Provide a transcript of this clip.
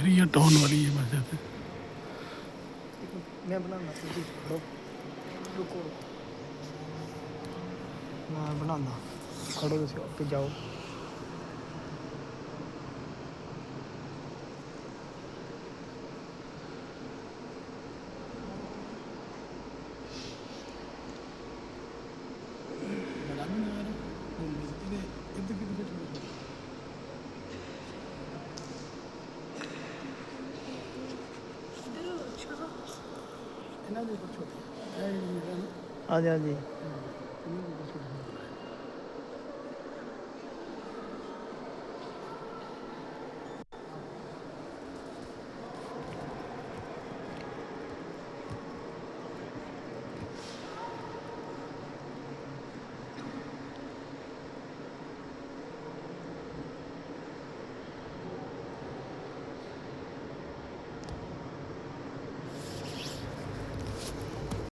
शहरिया टाउन वाली ये मस्जिद है। मैं बनाना तुझे रुको रुको मैं बनाना खड़ो तुम आपे जाओ बड़ा भी ना इधर की तरफ ਇਹਨਾਂ ਦੇ ਉੱਪਰ ਛੋਟਾ ਇਹ ਜਿਹੜਾ ਮੇਰਾ ਨਾ हाँ जी हाँ जी ਇਹਨਾਂ ਦੇ ਉੱਪਰ ਛੋਟਾ